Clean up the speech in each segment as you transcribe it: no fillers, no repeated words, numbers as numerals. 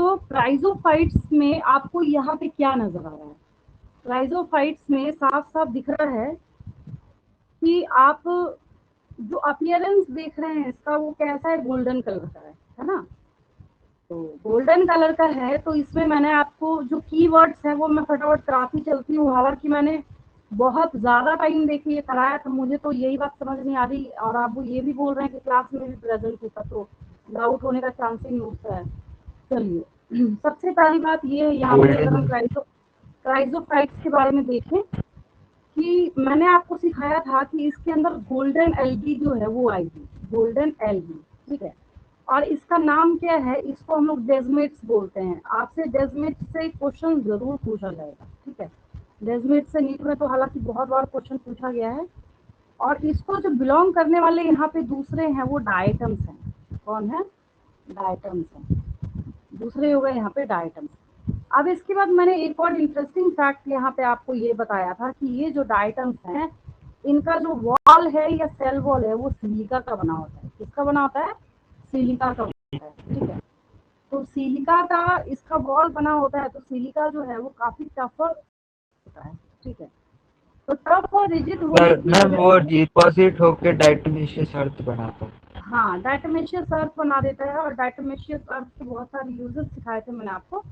तो क्राइजोफाइट्स में आपको यहाँ पे क्या नजर आ रहा है? क्राइजोफाइट्स में साफ साफ दिख रहा है कि आप जो अपीयरेंस देख रहे हैं इसका वो कैसा है, गोल्डन कलर का है ना? तो गोल्डन कलर का है, तो इसमें मैंने आपको जो कीवर्ड्स है वो मैं फटाफट कराती चलती हूँ। हालांकि मैंने बहुत ज्यादा टाइम देखिए ये कराया था, मुझे तो यही बात समझ नहीं आ रही, और आप वो ये भी बोल रहे हैं कि क्लास में भी प्रेजेंट होता तो डाउट होने का चांस ही नहीं होता है। चलिए, सबसे पहली बात ये है, यहाँ पे अगर हम क्राइजोफाइट्स के बारे में देखें कि मैंने आपको सिखाया था कि इसके अंदर गोल्डन एल्गी जो है वो आएगी, गोल्डन एल्गी, ठीक है। और इसका नाम क्या है, इसको हम लोग डेजमेट्स बोलते हैं। आपसे डेजमेट से क्वेश्चन जरूर पूछा जाएगा, ठीक है। डेजमेट से नीट में तो हालांकि बहुत बार क्वेश्चन पूछा गया है। और इसको जो बिलोंग करने वाले यहाँ पे दूसरे हैं वो डायटम्स हैं। कौन है? डायटम्स हैं। दूसरे हो गए यहाँ पे डायटम्स। अब इसके बाद मैंने एक और इंटरेस्टिंग फैक्ट यहाँ पे आपको ये बताया था कि ये जो डायटम्स हैं इनका जो वॉल है या सेल वॉल है वो सिलिका का बना होता है। किसका बना होता है? सिलिका का बना होता है, ठीक है। तो सिलिका का इसका वॉल बना होता है, तो सिलिका जो है वो काफी टफर होता है, ठीक है। तो टफ और रिजिड होने की मैम वो वजह से डिपॉजिट होकर डायटोमिशियस अर्थ बनाता है। हाँ, डायटोमिशियस अर्थ बना देता है। और डायटोमिशियस अर्थ के बहुत सारे यूजेस सिखाए थे मैंने आपको,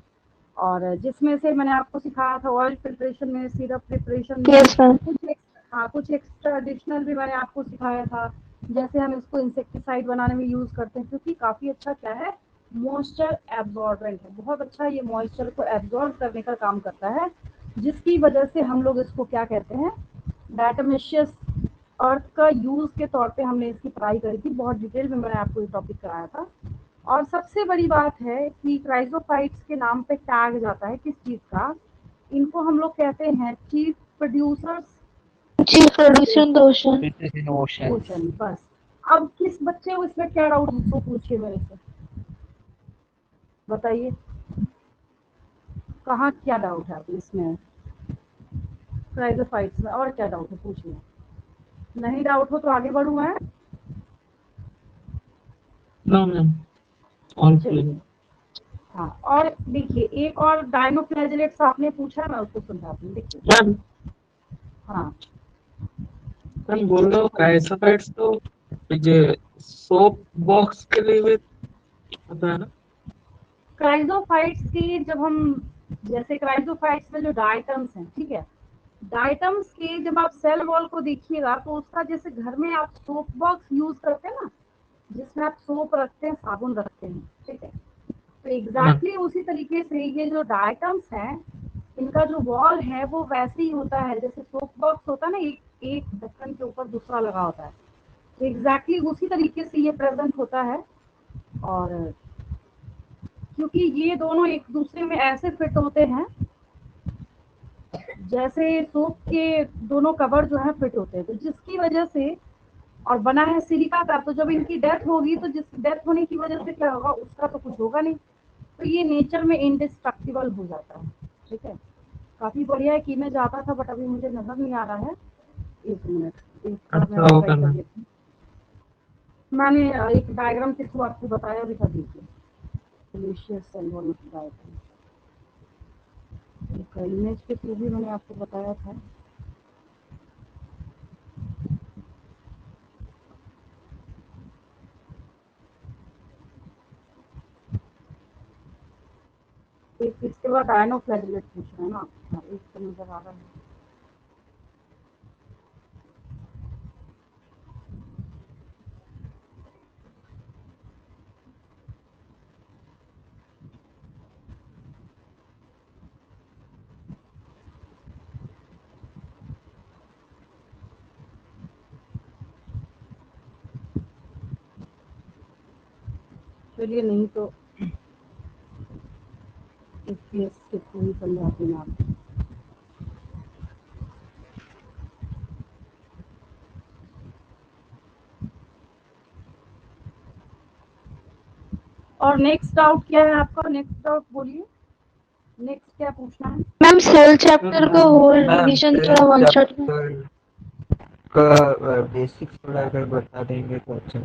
और जिसमें से मैंने आपको सिखाया था ऑयल प्रिपरेशन में, सिरप प्रिपरेशन में, यस मैम। कुछ एक्स्ट्रा एडिशनल भी मैंने आपको सिखाया था। जैसे हम इसको इंसेक्टिसाइड बनाने में यूज करते हैं, क्योंकि काफी अच्छा क्या है, मॉइस्चर एब्जॉर्बेंट है। बहुत अच्छा ये मॉइस्चर को एब्जॉर्ब करने का काम करता है, जिसकी वजह से हम लोग इसको क्या कहते हैं, डायटोमिशियस अर्थ का यूज के तौर पे हमने इसकी पढ़ाई करी थी। बहुत डिटेल में मैंने आपको ये टॉपिक कराया था। और सबसे बड़ी बात है कि क्राइजोफाइट्स के नाम पे टैग जाता है किस चीज का, इनको हम लोग कहते हैं chief producers chief producer the ocean. In ocean. Ocean. बस, अब किस बच्चे को इसमें क्या डाउट है उसको पूछिए मेरे से, बताइए कहाँ क्या डाउट है इसमें, क्राइजोफाइट्स में और क्या डाउट है पूछिए। नहीं डाउट हो तो आगे बढ़ूँ मैं। No ma'am, all clear. चलिए, हाँ, और देखिए एक और डायनोफ्लैजेलेट्स आपने पूछा, मैं उसको समझाती हूँ, देखिए। मैम हाँ, मैम बोल रहा हूँ क्राइसोफाइट्स तो ये सोप बॉक्स के लिए भी होता है ना? क्राइजोफाइट्स की जब हम, जैसे क्राइजोफाइट्स में जो डायटम्स हैं, ठीक है, डायटम्स के जब आप सेल वॉल को देखिएगा तो उसका जैसे घर में आप सोप बॉक्स यूज करते हैं ना, जिसमें आप सोप रखते हैं, साबुन रखते हैं, ठीक है। तो मैम एग्जैक्टली उसी तरीके से ये जो डायटम्स हैं इनका जो वॉल है वो वैसे ही होता है जैसे सोप बॉक्स होता है ना, एक एक ढक्कन के ऊपर दूसरा लगा होता है। तो एग्जैक्टली उसी तरीके से ये प्रेजेंट होता है। और क्योंकि ये दोनों एक दूसरे में ऐसे फिट होते हैं जैसे सोप के दोनों कवर जो है फिट होते हैं, तो जिसकी वजह से, और बना है सिलिका का, तो जब इनकी डेथ होगी तो जिस डेथ होने की वजह से क्या होगा, उसका तो कुछ होगा नहीं, तो ये नेचर में इंडिस्ट्रक्टिबल हो जाता है, ठीक है। काफी बढ़िया है कि मैं जाता था बट अभी मुझे नजर नहीं आ रहा है। एक मिनट, एक बार मैं अच्छा होगा वेरीफाई कर मैम। लेती हूँ। मैंने एक डायग्राम के थ्रू आपको बताया भी था, देखिए डिलीशियस सेल वॉल डायग्राम, एक इमेज के थ्रू भी मैंने आपको बताया था। एक इसके बाद डायनोफ्लैजेलेट पूछ रहे हैं ना, हाँ, एक तो नजर आ रहा है। चलिए, नहीं तो इस केस के थ्रू ही समझाती हूँ आपको। और नेक्स्ट डाउट क्या है आपका? नेक्स्ट डाउट बोलिए, नेक्स्ट क्या पूछना है? मैम सेल चैप्टर का होल रिवीजन थोड़ा वन शॉट में। का बेसिक्स थोड़ा अगर बता देंगे तो अच्छा।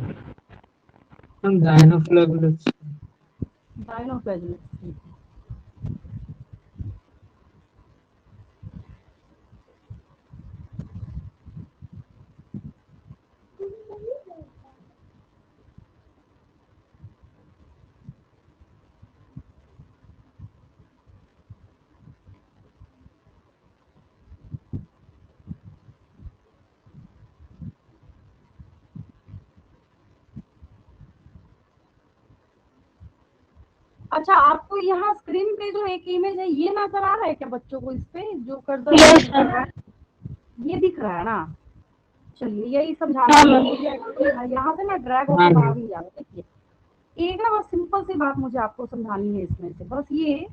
मैम डायनोफ्लेगेलेट्स। डायनोफ्लैजिलेट्स। अच्छा, आपको यहाँ स्क्रीन पे जो एक इमेज है ये नजर आ रहा है क्या बच्चों को? इस पे जो कर्सर Yes, कर रहा है ये दिख रहा है ना? चलिए यही समझाना हाँ, है मैम। मुझे। यहाँ से ना ड्रैग हाँ होकर बाहर मैम। नहीं जा रहा। देखिए एक ना बस सिंपल सी बात मुझे आपको समझानी है इसमें से, बस ये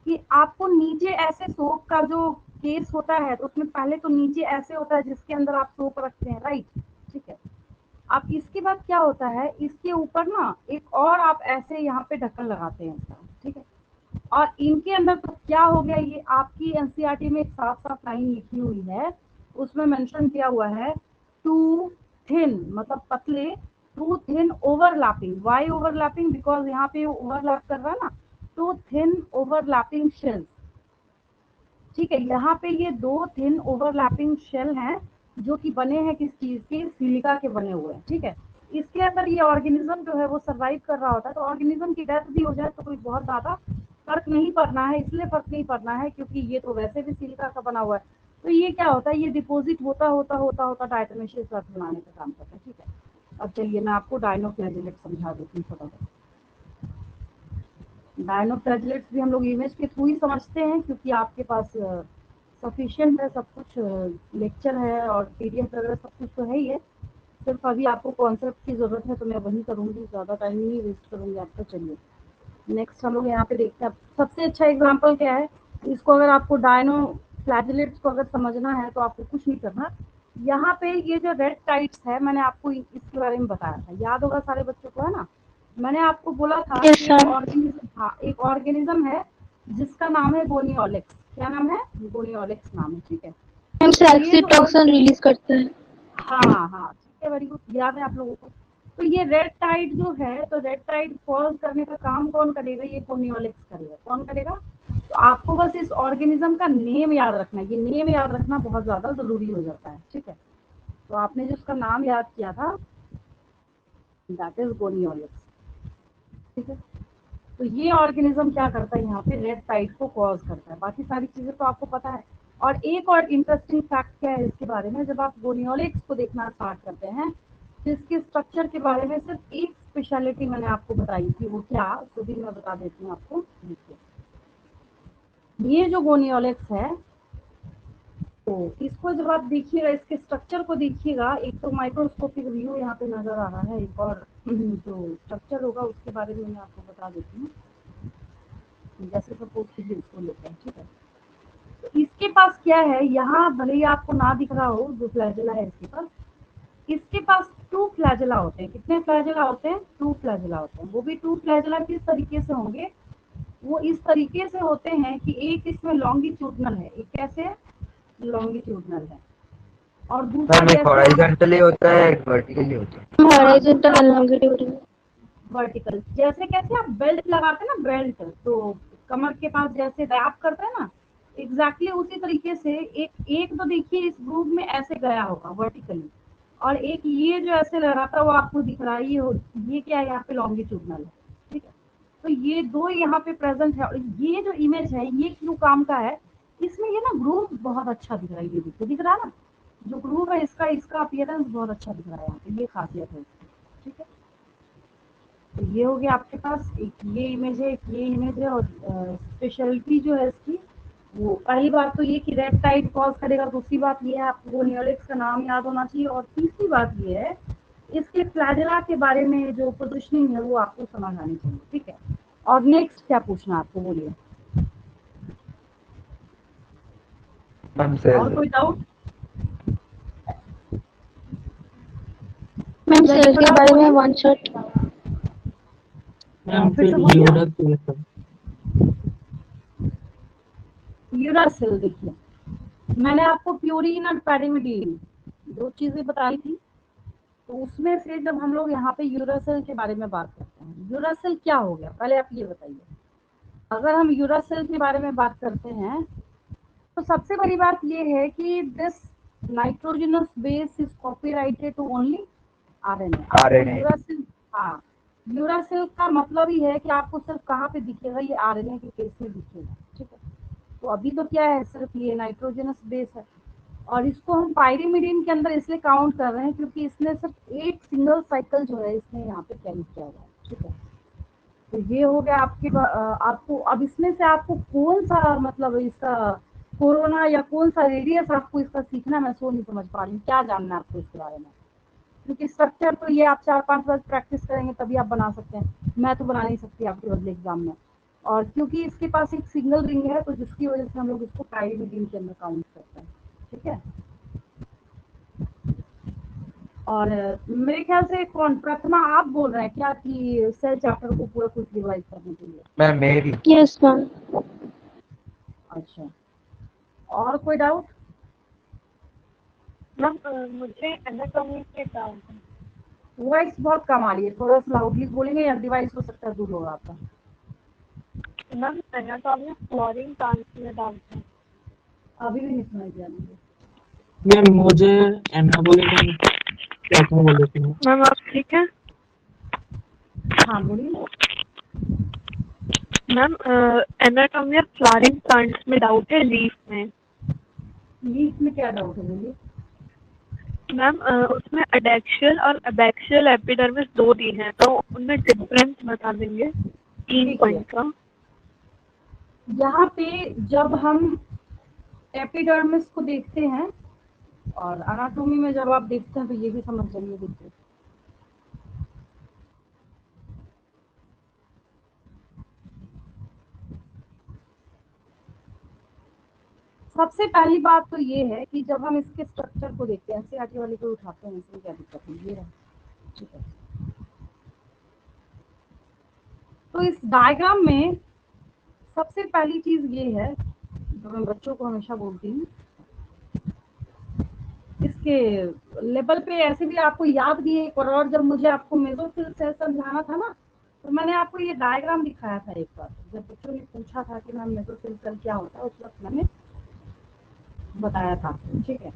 कि आपको नीचे ऐसे सोप का जो केस होता है तो उसमें पहले तो नीचे ऐसे होता है जिसके अंदर आप सोप रखते हैं, राइट? ठीक है। अब इसके बाद क्या होता है, इसके ऊपर ना एक और आप ऐसे यहाँ पे ढक्कन लगाते हैं इसका, ठीक है। और इनके अंदर तो क्या हो गया, ये आपकी एनसीईआरटी में एक साफ साफ लाइन लिखी हुई है, उसमें मेंशन किया हुआ है टू थिन, मतलब पतले, too thin overlapping. Why overlapping? Because यहाँ पे ओवरलैप कर रहा है ना, टू थिन ओवरलैपिंग शेल्स। ठीक है, यहाँ पे ये दो थिन ओवरलैपिंग शेल हैं जो कि बने हैं किस चीज के? सिलिका के बने हुए हैं। ठीक है, इसके अंदर ये ऑर्गेनिज्म जो है वो सरवाइव कर रहा होता है। तो ऑर्गेनिज्म की डेथ भी हो जाए तो कोई बहुत ज्यादा फर्क नहीं पड़ना है। इसलिए फर्क नहीं पड़ना है क्योंकि ये तो वैसे भी सिलिका का बना हुआ है। तो ये क्या होता है, ये डिपोजिट होता होता होता होता डायटोमेशियस अर्थ बनाने का काम करता है। ठीक है, अब चलिए मैं आपको डायनोफ्लैजिलेट समझा देती हूँ फटाफट। डायनोफ्लैजिलेट्स भी हम लोग इमेज के थ्रू ही समझते हैं क्योंकि आपके पास सफिशिएंट है, सब कुछ लेक्चर है और पीडीएफ वगैरह सब कुछ तो है ही है। सिर्फ अभी आपको कॉन्सेप्ट की ज़रूरत है तो मैं वही करूँगी, ज़्यादा टाइम नहीं वेस्ट करूँगी आपका। चलिए नेक्स्ट हम लोग यहाँ पे देखते हैं। सबसे अच्छा एग्जाम्पल क्या है, इसको अगर आपको डायनोफ्लैजिलेट्स को अगर समझना है तो आपको कुछ नहीं करना। यहाँ पे ये जो रेड टाइट्स है मैंने आपको इसके बारे में बताया था, याद होगा सारे बच्चों को, है ना? मैंने आपको बोला था Yes, कि sir. एक ऑर्गेनिज्म है जिसका नाम है गोनियोलेक्स। क्या नाम है? गोनियोलेक्स नाम है। ठीक है, मैम तो ये सेक्सी जो टॉक्सिन रिलीज करता है। हाँ हाँ ठीक है, वेरी गुड, याद है आप लोगों को। तो ये रेड टाइड जो है, तो रेड टाइड कॉज करने का काम कौन करेगा? ये गोनियोलेक्स करेगा। कौन करेगा? तो आपको बस इस ऑर्गेनिज्म का नेम याद रखना है। ये नेम याद रखना बहुत ज्यादा जरूरी हो जाता है। ठीक है, तो आपने जो उसका नाम याद किया था दैट इज गोनियोलेक्स। ठीक है, तो ये ऑर्गेनिज्म क्या करता है, यहाँ पे रेड टाइड को कॉज करता है। बाकी सारी चीजें तो आपको पता है। और एक और इंटरेस्टिंग फैक्ट क्या है इसके बारे में, जब आप गोनियोलेक्स को देखना स्टार्ट करते हैं तो इसके स्ट्रक्चर के बारे में सिर्फ एक स्पेशलिटी मैंने आपको बताई थी, वो क्या, तो भी मैं बता देती हूँ आपको। देखिए ये जो गोनियोलेक्स है, तो इसको जब आप देखिएगा, इसके स्ट्रक्चर को देखिएगा, एक तो माइक्रोस्कोपिक व्यू यहाँ पे नजर आ रहा है, एक और जो स्ट्रक्चर होगा उसके बारे में मैं आपको बता देती हूँ। जैसे सपोज कीजिए इसको लेते हैं। ठीक है, तो इसके पास क्या है, यहाँ भले ही आपको ना दिख रहा हो जो फ्लैजेला है इसके पास टू फ्लैजेला होते हैं। कितने फ्लैजेला होते हैं? टू फ्लैजेला होते हैं। वो भी टू फ्लैजेला किस तरीके से होंगे? वो इस तरीके से होते हैं कि एक इसमें लॉन्गिट्यूडनल है, एक कैसे है? लॉन्गिट्यूडनल है, और दूसरा मैम एक जैसे हॉरिजॉन्टली होता है, एक वर्टिकली होता है। Horizontal and longitudinal. वर्टिकल। जैसे कैसे आप बेल्ट लगाते हैं ना, बेल्ट तो कमर के पास जैसे रैप करते हैं ना, एग्जैक्टली उसी तरीके से एक एक तो देखिए इस ग्रुप में ऐसे गया होगा वर्टिकली, और एक ये जो ऐसे लहराता हुआ आपको दिख रहा है, ये क्या है, यहाँ पे लॉन्गिट्यूडनल है। ठीक है, तो ये दो यहाँ पे प्रेजेंट है। और ये जो इमेज है ये क्यों काम का है, इसमें ये ना ग्रुप बहुत अच्छा दिख रहा है। ये देखिए, दिख रहा है ना, जो ग्रुप है इसका इसका अपीयरेंस बहुत अच्छा दिख रहा है यहाँ पे, ये खासियत है इसकी। ठीक है, तो ये हो गया आपके पास, एक ये इमेज है, एक ये इमेज है। और स्पेशलिटी जो है इसकी, वो पहली बात तो ये कि रेड टाइड कॉज करेगा। दूसरी बात ये है आपको गोनियोलेक्स का नाम याद होना चाहिए। और तीसरी बात ये है इसके फ्लैजेला के बारे में जो पोजिशनिंग है वो आपको समझ आनी चाहिए। ठीक है, और नेक्स्ट क्या पूछना आपको, बोलिए। मैम और सेल कोई डाउट? मैम सेल के बारे में वन शॉट। मैम फिर फिर से बोलिए। यूरस यूरासिल, देखिए मैंने आपको प्यूरिन और पैरामिडीन दो चीजें बताई थी, तो उसमें से जब हम लोग यहाँ पे यूरासिल के बारे में बात करते हैं, यूरासिल क्या हो गया, पहले आप ये बताइए। अगर हम यूरासिल के बारे में बात करते हैं तो सबसे बड़ी बात ये है कि this nitrogenous base is copyrighted to only RNA. RNA। Uracil, हाँ, यूरासिल का मतलब ही है कि आपको सिर्फ कहाँ पे दिखेगा, ये आरएनए के केस में दिखेगा, ठीक है। तो अभी तो क्या है, सिर्फ ये नाइट्रोजनस बेस है और इसको हम पायरिमिडीन के अंदर इसलिए काउंट कर रहे हैं क्योंकि इसने सिर्फ एक सिंगल साइकिल जो है इसने यहाँ पे कैरी किया हुआ है, ठीक है। तो ये हो गया आपको अब इसमें से आपको कौन सा मतलब इसका कोरोना या कौन सा रेडियस आपको इसका सीखना, मैं सो नहीं समझ पा रही हूँ, क्या जानना है आपको इसके बारे में। क्योंकि स्ट्रक्चर तो ये आप 4-5 बार प्रैक्टिस करेंगे तभी आप बना सकते हैं, मैं तो बना नहीं सकती आपके बदले एग्जाम में। और क्योंकि इसके पास एक सिंगल रिंग है तो जिसकी वजह से हम लोग इसको पायरिमिडीन के अंदर काउंट करते हैं, ठीक है। और मेरे ख्याल से कौन प्रतिमा आप बोल रहे हैं क्या कि सेल चैप्टर को पूरा कुछ रिवाइज करने के लिए? मैम मेरी यस मैम। अच्छा, और कोई डाउट? मैम मुझे एनाटॉमी के डाउट है। वॉइस बहुत कम आ रही है, थोड़ा सा लाउडली बोलेंगे या डिवाइस हो सकता है दूर होगा आपका। मैम एनाटॉमी फ्लोरिंग प्लांट्स में डाउट है। अभी भी नहीं सुनाई दिया मुझे। मैम मुझे एनाबॉलिक क्या क्या बोले थे? मैम आप ठीक है? हाँ बोलिए। Ma'am anatomy of flowering plants में डाउट है, लीफ में। लीफ में क्या डाउट है बोलिए। मैम उसमें एडैक्सियल और एबैक्सियल एपिडर्मिस दो दी हैं, तो उनमें डिफरेंस बता देंगे 3 पॉइंट का। यहाँ पे जब हम एपिडर्मिस को देखते हैं और एनाटॉमी में जब आप देखते हैं तो ये भी समझ जाइए। देखिए सबसे पहली बात तो ये है कि जब हम इसके स्ट्रक्चर को देखते हैं, एनसीईआरटी वाले को उठाते हैं, इसमें क्या दिक्कत है, ये रहा, ठीक है। तो इस डायग्राम में सबसे पहली चीज ये है जो मैं बच्चों को हमेशा बोलती हूँ, इसके लेवल पे ऐसे भी आपको याद भी है। और जब मुझे आपको मेसोफिल सेल समझाना था ना तो मैंने आपको ये डायग्राम दिखाया था एक बार, जब बच्चों ने पूछा था कि मैम मेसोफिल सेल क्या होता है, उस वक्त मैंने बताया था, ठीक है।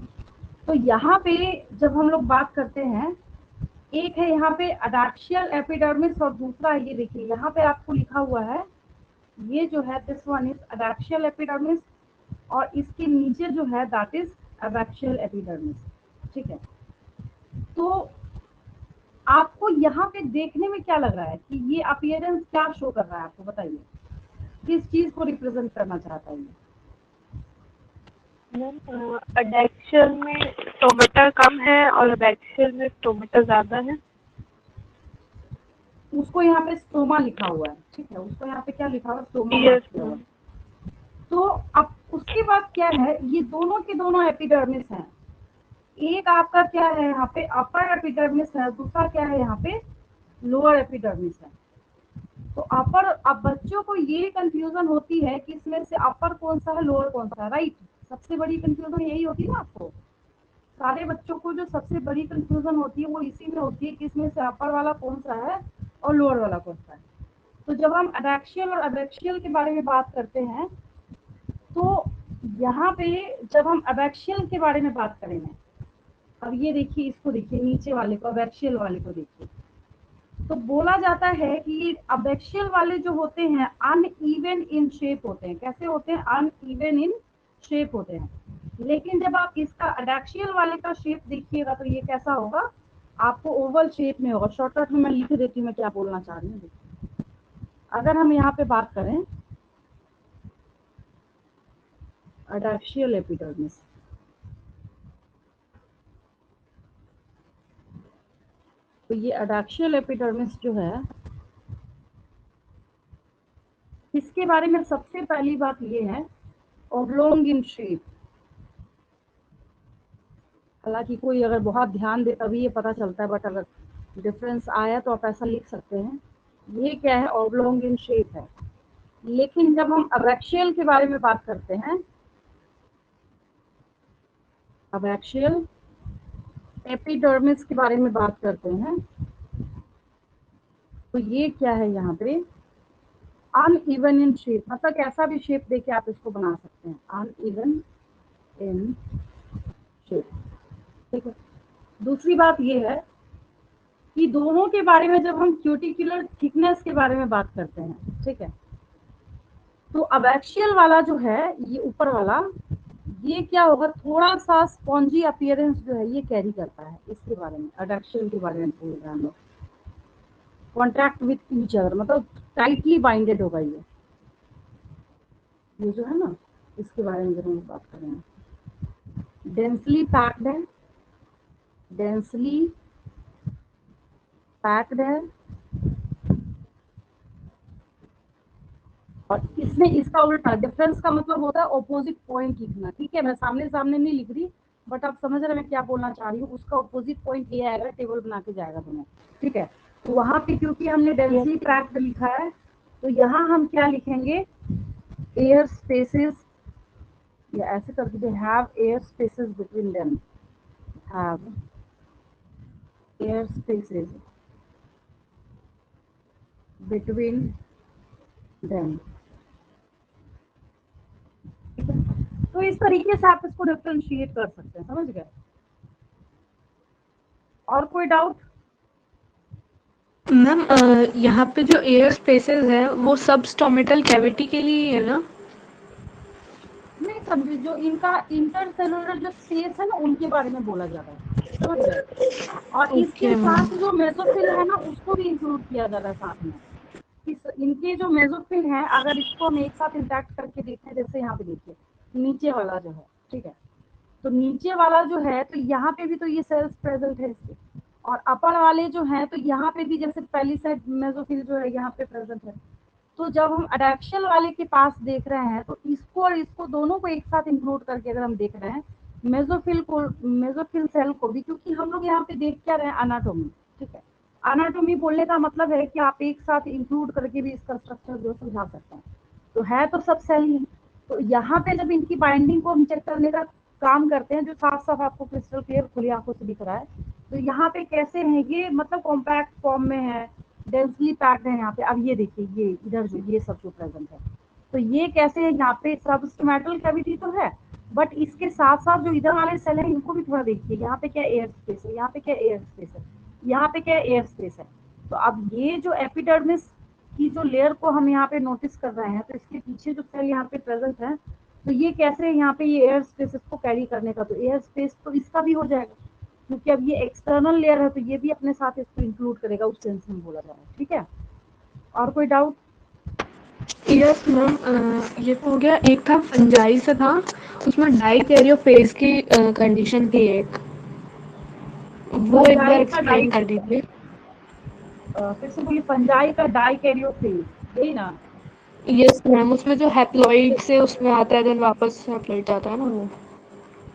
तो यहाँ पे जब हम लोग बात करते हैं, एक है यहाँ पे अडैक्सियल एपिडर्मिस और दूसरा ये देखिए यहाँ पे आपको लिखा हुआ है, ये जो है दिस वन इज अडैक्सियल एपिडर्मिस और इसके नीचे जो है दैट इज एबैक्सियल एपिडर्मिस, ठीक है। तो आपको यहाँ पे देखने में क्या लग रहा है कि ये अपीयरेंस क्या शो कर रहा है, आपको बताइए किस चीज को रिप्रेजेंट करना चाहता है ये? मैम एडैक्सियल में स्टोमेटा कम है और एबैक्सियल में स्टोमेटा ज्यादा है। उसको यहाँ पे स्टोमा लिखा हुआ है, ठीक है, उसको यहाँ पे क्या लिखा हुआ है, स्टोमा यस मार्क किया हुआ मैम। है। तो अब उसके बाद क्या है, ये दोनों के दोनों एपिडर्मिस हैं। एक आपका क्या है यहाँ पे अपर एपिडर्मिस है, दूसरा क्या है यहाँ पे लोअर एपिडर्मिस है। तो अपर, अब बच्चों को ये कंफ्यूजन होती है कि इसमें से अपर कौन सा है लोअर कौन सा है, राइट। सबसे बड़ी कंफ्यूजन यही होती है ना आपको, सारे बच्चों को जो सबसे बड़ी कंफ्यूजन होती है वो इसी में होती है कि इसमें से अपर वाला कौन सा है और लोअर वाला कौन सा है। तो जब हम एडैक्सियल और एबैक्सियल के बारे में बात करते हैं तो यहाँ पे जब हम एबैक्सियल के बारे में बात करेंगे, अब ये देखिए, इसको देखिए, नीचे वाले को, एबैक्सियल वाले को देखिए, तो बोला जाता है कि एबैक्सियल वाले जो होते हैं अनइवन इन शेप होते हैं। कैसे होते हैं? अनइवन इन शेप होते हैं। लेकिन जब आप इसका एडैक्सियल वाले का शेप देखिएगा तो ये कैसा होगा, आपको ओवल शेप में होगा। शॉर्टकट में मैं लिख देती हूँ मैं क्या बोलना चाह रही हूँ। अगर हम यहाँ पे बात करें एडैक्सियल एपिडर्मिस, तो ये एडैक्सियल एपिडर्मिस जो है इसके बारे में सबसे पहली बात ये है ऑब्लोंग इन शेप। हालांकि कोई अगर बहुत ध्यान दे तभी ये पता चलता है, बट अगर डिफरेंस आया तो आप ऐसा लिख सकते हैं, ये क्या है, ऑब्लोंग इन शेप है। लेकिन जब हम एबैक्सियल के बारे में बात करते हैं, एबैक्सियल एपिडर्मिस के बारे में बात करते हैं, तो ये क्या है यहाँ पे अनइवन इन शेप, मतलब कैसा भी शेप देके आप इसको बना सकते हैं, अनइवन इन शेप। ठीक है। दूसरी बात ये है कि दोनों के बारे में जब हम क्यूटिकुलर थिकनेस के बारे में बात करते हैं, ठीक है, तो अबैक्सियल वाला जो है ये ऊपर वाला, ये क्या होगा, थोड़ा सा स्पॉन्जी अपीयरेंस जो है ये कैरी करता है। इसके बारे में अडक्शन के बारे में बोल रहे हैं हम लोग, कॉन्ट्रैक्ट विथ ईच अदर, मतलब टाइटली बाइंडेड होगा ये जो है ना, इसके बारे में जरूर बात करेंगे। डेंसली पैक्ड है, डेंसली पैक्ड है, और इसमें इसका उल्टा डिफरेंस का मतलब होता है ऑपोजिट पॉइंट लिखना। ठीक है, मैं सामने सामने नहीं लिख रही, बट आप समझ रहे हैं मैं क्या बोलना चाह रही हूँ। उसका ऑपोजिट पॉइंट ये आएगा, टेबल बना के जाएगा दोनों। ठीक है, तो वहां पे क्योंकि हमने डेंसली पैक्ड लिखा है, तो यहाँ हम क्या लिखेंगे, एयर स्पेसेस, या ऐसे कर दीजिए, have air spaces between them, have air spaces between them. तो इस तरीके से आप इसको डिफरेंशिएट कर सकते हैं, समझ गए। और कोई डाउट? मैम यहाँ पे जो एयर स्पेसेस है वो सब स्टोमेटल कैविटी के लिए है ना? नहीं समझे, जो इनका इंटरसेलुलर जो स्पेस है ना उनके बारे में बोला जा रहा है, समझ गए। और इसके ओके मैम। साथ जो मेसोफिल है ना उसको भी इंक्लूड किया जा रहा है साथ में। इनके जो मेसोफिल है, अगर इसको हम एक साथ इंटैक्ट करके देखें, जैसे यहाँ पे देखिए नीचे वाला जो है, ठीक है, तो नीचे वाला जो है तो यहाँ पे भी तो ये सेल्स प्रेजेंट है इसके, और अपर वाले जो है तो यहाँ पे भी जैसे पहली साइड मेसोफिल जो है यहाँ पे प्रेजेंट है। तो जब हम अडैक्शियल वाले के पास देख रहे हैं तो इसको और इसको दोनों को एक साथ इंक्लूड करके अगर हम देख रहे हैं, मेसोफिल को, मेसोफिल सेल को भी, क्योंकि हम लोग यहाँ पे देख क्या रहे हैं, अनाटोमी। ठीक है, अनाटोमी बोलने का मतलब है कि आप एक साथ इंक्लूड करके भी इसका स्ट्रक्चर जो समझा सकते हैं। तो है तो सब सेल ही। तो यहाँ पे जब इनकी बाइंडिंग को हम चेक करने का काम करते हैं, जो साफ साफ आपको क्रिस्टल क्लियर खुली आंखों से दिख रहा है, तो यहाँ पे कैसे है ये, मतलब कॉम्पैक्ट फॉर्म में है, डेंसली पैक्ड है यहाँ पे। अब ये देखिए, ये इधर जो ये सब जो प्रेजेंट है, तो ये कैसे है, यहाँ पे सबस्टोमेटल कैविटी तो है, बट इसके साथ साथ जो इधर वाले सेल है इनको भी थोड़ा देखिए, यहाँ पे क्या एयर स्पेस है, यहाँ पे क्या एयर स्पेस है, यहाँ पे क्या एयर स्पेस है। तो अब ये जो एपिडर्मिस की जो लेयर को हम यहाँ पे नोटिस कर रहे हैं, तो इसके पीछे जो सेल यहाँ पे प्रेजेंट है, तो ये कैसे यहाँ पे ये एयर स्पेस को कैरी करने का, तो एयर स्पेस तो इसका भी हो जाएगा, क्योंकि अब ये एक्सटर्नल लेयर है तो ये भी अपने साथ इसको इंक्लूड करेगा, उस सेंस में बोला जा रहा है। ठीक है, और कोई डाउट? यस मैम, ये तो हो गया। एक था फंजाई से था, उसमें डाई कैरियोफेज की कंडीशन थी एक, वो एक बार एक्सप्लेन कर दीजिए। फिर से बोलिए, फंजाई का डाई कैरियोफेज, यही ना? यस मैम, उसमें जो हैप्लॉइड से उसमें आता है देन वापस हैप्लॉइड जाता है ना वो।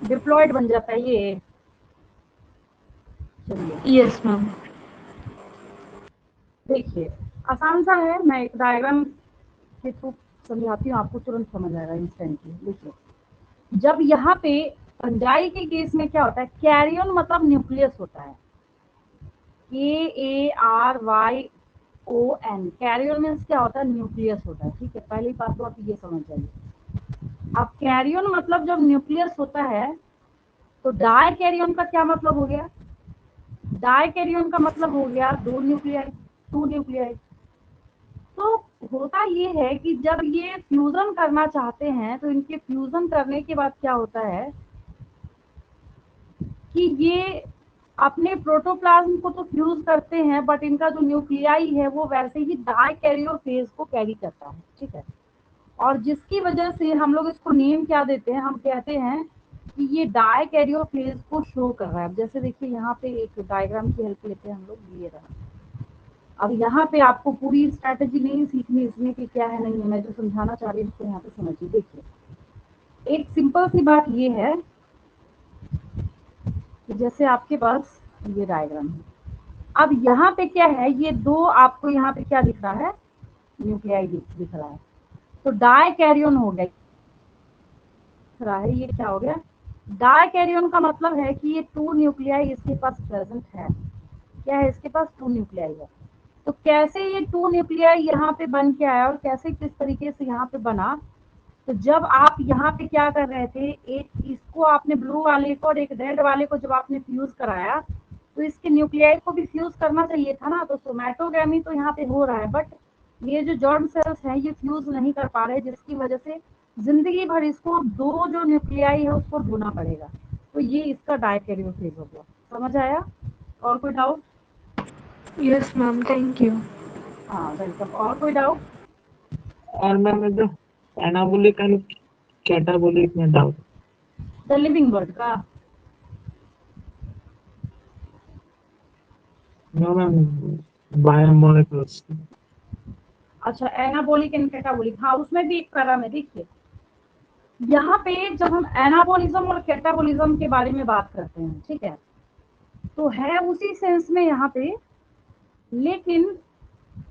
डिप्लॉयड बन जाता है ये। चलिए यस मैम। देखिए, आसान सा है, मैं एक डायग्राम के थ्रू समझाती हूँ, आपको तुरंत समझ आएगा इंस्टेंटली। देखिए, जब यहाँ पे फंजाई के केस में क्या होता है, कैरियन मतलब न्यूक्लियस होता है, KARYON, कैरियन मीन्स क्या होता है, न्यूक्लियस होता है। ठीक है, पहली बात तो आप ये समझ जाइए। अब कैरियन मतलब जब न्यूक्लियस होता है, तो डाई कैरियन का क्या मतलब हो गया, डाई कैरियन का मतलब हो गया दो न्यूक्लियाई, टू न्यूक्लियाई। तो होता ये है कि जब ये फ्यूजन करना चाहते हैं, तो इनके फ्यूजन करने के बाद क्या होता है कि ये अपने प्रोटोप्लाज्म को तो फ्यूज करते हैं, बट इनका जो न्यूक्लियाई है वो वैसे ही डाई कैरियोफेज को कैरी करता है। ठीक है, और जिसकी वजह से हम लोग इसको नेम क्या देते हैं, हम कहते हैं कि ये डाई कैरियोफेज को शो कर रहा है। जैसे देखिए, यहाँ पे एक डायग्राम की हेल्प लेते हैं हम लोग, ये रहा। अब यहाँ पे आपको पूरी स्ट्रैटेजी नहीं सीखनी इसमें कि क्या है नहीं है, मैं जो समझाना चाह रही हूँ उसको यहाँ पे समझिए। देखिए, एक सिंपल सी बात ये है कि जैसे आपके पास ये डायग्राम है, अब यहाँ पे क्या है, ये दो आपको यहाँ पे क्या दिख रहा है, न्यूक्लियाई दिख रहा है, तो डाई कैरियन हो गया, दिख रहा है, ये क्या हो गया, डाई कैरियन का मतलब है कि ये टू न्यूक्लियाई इसके पास प्रेजेंट है। क्या है इसके पास, टू न्यूक्लियाई है। तो कैसे ये 2 न्यूक्लियाई यहाँ पे बन के आया और कैसे किस तरीके से यहाँ पे बना। तो जब आप यहाँ पे क्या कर रहे थे, एक इसको आपने ब्लू वाले को और एक रेड वाले को जब आपने फ्यूज कराया तो इसके न्यूक्लियाई को भी फ्यूज करना चाहिए था ना। तो सोमैटोगैमी तो यहाँ पे हो रहा है, बट ये जो जर्म सेल्स हैं ये फ्यूज नहीं कर पा रहे, जिसकी वजह से जिंदगी भर इसको 2 जो न्यूक्लियाई है उसको ढूंढना पड़ेगा। तो ये इसका डायकैरियोफेज हो गया। समझ आया? और कोई doubt? Yes ma'am, thank you. हाँ वेलकम। और कोई डाउट? और मैम जो एनाबोलिक एंड कैटाबोलिक में डाउट। द लिविंग बर्ड का? No ma'am, biomolecules. अच्छा, एनाबोलिक एंड कैटाबोलिक, हाँ उसमें भी एक पैरामीटर। देखिए यहाँ पे जब हम एनाबोलिज्म और कैटाबोलिज्म के बारे में बात करते हैं, ठीक है, तो है उसी सेंस में यहाँ पे, लेकिन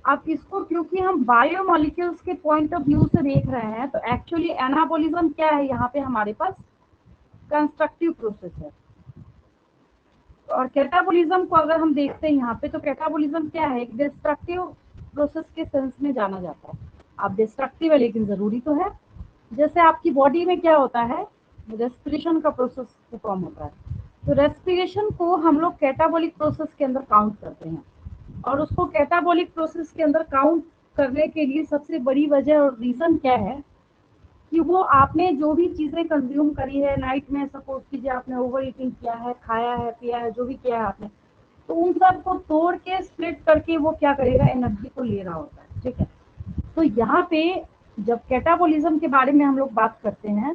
अब इसको क्योंकि हम बायोमोलिक्यूल्स के पॉइंट ऑफ व्यू से देख रहे हैं, तो एक्चुअली एनाबोलिज्म क्या है यहाँ पे हमारे पास कंस्ट्रक्टिव प्रोसेस है। और कैटाबोलिज्म को अगर हम देखते हैं यहाँ पे, तो कैटाबोलिज्म क्या है, एक डिस्ट्रक्टिव प्रोसेस के सेंस में जाना जाता है। अब डिस्ट्रक्टिव है लेकिन जरूरी तो है। जैसे आपकी बॉडी में क्या होता है, रेस्पिरेशन का प्रोसेस परफॉर्म होता है, तो रेस्पिरेशन को हम लोग कैटाबोलिक प्रोसेस के अंदर काउंट करते हैं। और उसको कैटाबोलिक प्रोसेस के अंदर काउंट करने के लिए सबसे बड़ी वजह और रीजन क्या है कि वो आपने जो भी चीजें कंज्यूम करी है नाइट में, सपोज कीजिए आपने ओवर ईटिंग किया है, खाया है, पिया है, जो भी किया है आपने, तो उन सब को तोड़ के स्प्लिट करके वो क्या करेगा, एनर्जी को ले रहा होता है। ठीक है, तो यहाँ पे जब कैटाबोलिज्म के बारे में हम लोग बात करते हैं,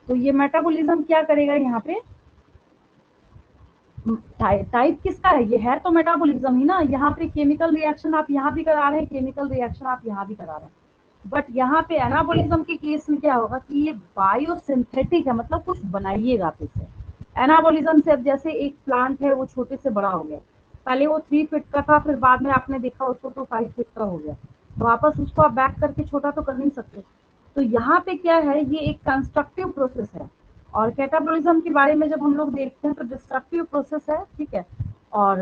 तो ये मेटाबोलिज्म क्या करेगा यहाँ पे, टाइप किसका है, ये है तो मेटाबोलिज्म ही ना। यहाँ पे केमिकल रिएक्शन आप यहाँ भी करा रहे हैं, केमिकल रिएक्शन आप यहाँ भी करा रहे हैं, बट यहाँ पे एनाबोलिज्म के केस में क्या होगा कि ये बायोसिंथेटिक है, मतलब कुछ बनाइएगा आप इससे। एनाबोलिज्म से अब जैसे एक प्लांट है वो छोटे से बड़ा हो गया, पहले वो 3 फीट का था, फिर बाद में आपने देखा उसको तो 5 फीट का हो गया, तो वापस उसको आप बैक करके छोटा तो कर नहीं सकते। तो यहाँ पे क्या है, ये एक कंस्ट्रक्टिव प्रोसेस है। और कैटाबोलिज्म के बारे में जब हम लोग देखते हैं तो डिस्ट्रक्टिव प्रोसेस है। ठीक है, और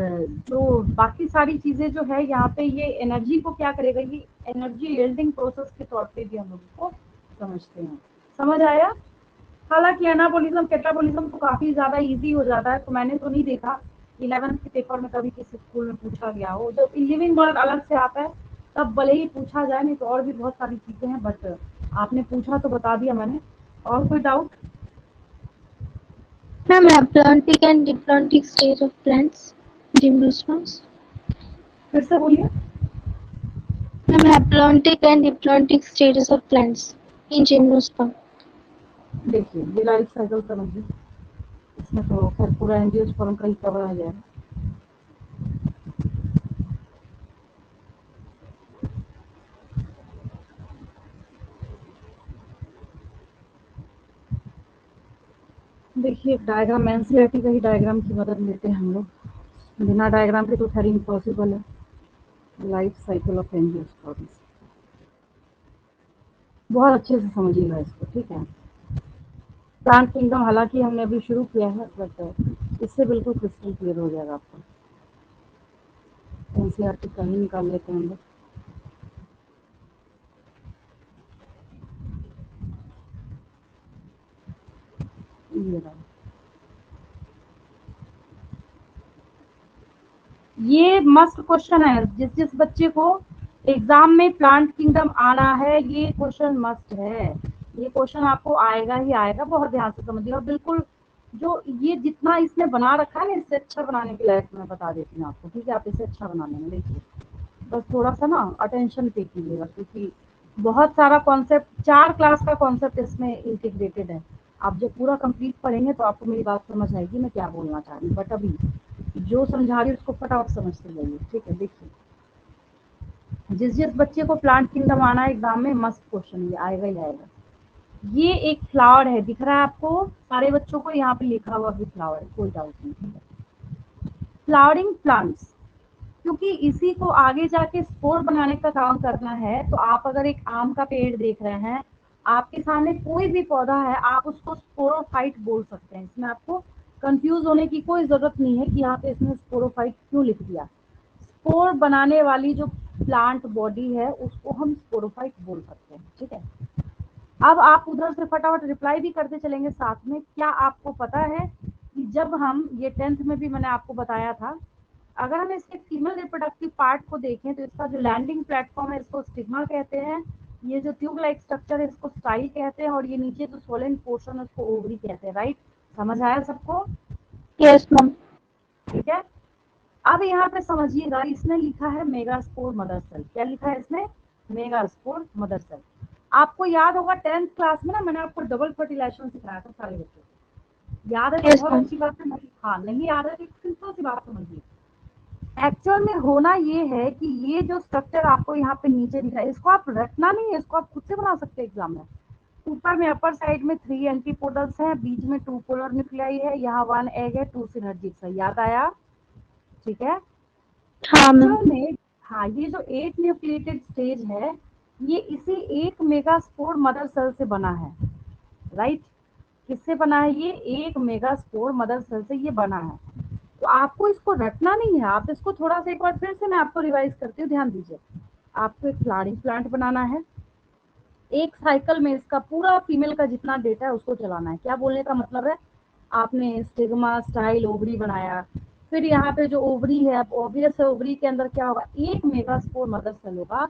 जो बाकी सारी चीजें जो है यहाँ पे, ये एनर्जी को क्या करेगा, ये एनर्जी यील्डिंग प्रोसेस के तौर पे भी हम लोग इसको समझते हैं। समझ आया? हालांकि एनाबोलिज्म कैटाबोलिज्म तो काफी ज्यादा इजी हो जाता है, तो मैंने तो नहीं देखा 11th के पेपर में कभी किसी स्कूल में पूछा गया हो। जब लिविंग वर्ड अलग से आता है तब भले ही पूछा जाए, नहीं तो और भी बहुत सारी चीजें हैं, बट आपने पूछा तो बता दिया मैंने। और कोई doubt? Ma'am, haploidic and diploidic stage of plants. Gymnosperms. फिर से बोलिए। Ma'am, haploidic and diploidic stages of plants in gymnosperm. देखिए ये लाइफ साइकिल समझिए, इसमें तो खैर पूरा एंजियोस्पर्म का ही कवर आ जाएगा। देखिए डायग्राम, एनसीईआरटी का ही डायग्राम की मदद लेते हैं हम लोग, बिना डायग्राम के तो खैर इम्पॉसिबल है। लाइफ साइकिल ऑफ एंजियोस्पर्म बहुत अच्छे से समझिएगा इसको, ठीक है। प्लांट किंगडम हालांकि हमने अभी शुरू किया है, बट इससे बिल्कुल क्रिस्टल क्लियर हो जाएगा आपको। एनसीईआरटी का ही निकाल लेते हैं हम लोग। ये मस्ट क्वेश्चन है, जिस बच्चे को एग्जाम में प्लांट किंगडम आना है, ये क्वेश्चन मस्ट है। ये क्वेश्चन आपको आएगा ही आएगा, बहुत ध्यान से समझिए। और बिल्कुल जो ये जितना इसने बना रखा है ना, इससे अच्छा बनाने के लायक मैं बता देती हूँ आपको, ठीक है। आप इसे अच्छा बनाने में देखिए, बस थोड़ा सा ना अटेंशन पे कीजिएगा, क्योंकि बहुत सारा कॉन्सेप्ट, 4 क्लास का कॉन्सेप्ट इसमें इंटीग्रेटेड है। आप जब पूरा कंप्लीट पढ़ेंगे तो आपको मेरी बात समझ आएगी मैं क्या बोलना चाह रही हूँ, बट अभी जो समझा रही हूँ उसको फटाफट समझते जाइए, ठीक है। देखिए जिस बच्चे को प्लांट किंगडम आना है एग्जाम में, मस्त क्वेश्चन ये आएगा ही आएगा। ये एक फ्लावर है, दिख रहा है आपको सारे बच्चों को, यहाँ पे लिखा हुआ भी फ्लावर है, कोई डाउट नहीं। फ्लावरिंग प्लांट्स, क्योंकि इसी को आगे जाके स्पोर बनाने का काम करना है, तो आप अगर एक आम का पेड़ देख रहे हैं, आपके सामने कोई भी पौधा है, आप उसको स्पोरोफाइट बोल सकते हैं। इसमें आपको कंफ्यूज होने की कोई जरूरत नहीं है कि यहाँ पे इसमें स्पोरोफाइट क्यों लिख दिया। स्पोर बनाने वाली जो प्लांट बॉडी है उसको हम स्पोरोफाइट बोल सकते हैं। ठीक है, अब आप उधर से फटाफट रिप्लाई भी करते चलेंगे साथ में। क्या आपको पता है कि जब हम ये 10th में भी मैंने आपको बताया था, अगर हम इसके फीमेल रिप्रोडक्टिव पार्ट को देखें तो इसका जो लैंडिंग प्लेटफॉर्म है इसको स्टिग्मा कहते हैं, ये जो ट्यूब लाइक स्ट्रक्चर है इसको स्टाइल कहते हैं, और ये नीचे जो सोलेंट पोर्शन है उसको ओवरी कहते हैं। राइट, समझ आया सबको? Yes, ma'am. ठीक है, अब यहाँ पे समझिएगा, इसने लिखा है मेगास्पोर मदर सेल। क्या लिखा है इसने? Megaspore mother cell. आपको याद होगा 10th क्लास में ना मैंने आपको डबल फर्टिलाइजेशन सिखाया था सारे बच्चों को, याद है? तो Yes, बहुत ma'am. अच्छी बात है। हाँ, नहीं याद है तो सिंपल सी बात समझिए। एक्चुअल में होना ये है कि ये जो स्ट्रक्चर आपको यहाँ पे नीचे दिख रहा है इसको आप रटना नहीं है, इसको आप खुद से बना सकते हैं एग्जाम में। ऊपर में अपर साइड में 3 एंटीपोडल्स हैं, बीच में 2 पोलर न्यूक्लियाई है, यहाँ 1 एग है, 2 सिनर्जिड्स है। याद आया? ठीक है, हाँ मैम। एक्चुअल में हाँ, ये जो 8 न्यूक्लिएटेड स्टेज है ये इसी एक मेगास्पोर मदर सेल से बना है। राइट, किससे बना है? ये एक मेगास्पोर मदर सेल से ये बना है। तो आपको इसको रटना नहीं है, आप इसको थोड़ा सा एक बार फिर से मैं आपको रिवाइज करती हूँ, ध्यान दीजिए। आपको एक फ्लावरिंग प्लांट बनाना है, एक साइकिल में इसका पूरा फीमेल का जितना डेटा है उसको चलाना है। क्या बोलने का मतलब है? आपने स्टिग्मा, स्टाइल, ओवरी बनाया, फिर यहाँ पे जो ओवरी है, अब ऑब्वियस है ओवरी के अंदर क्या होगा? एक मेगास्पोर मदर सेल होगा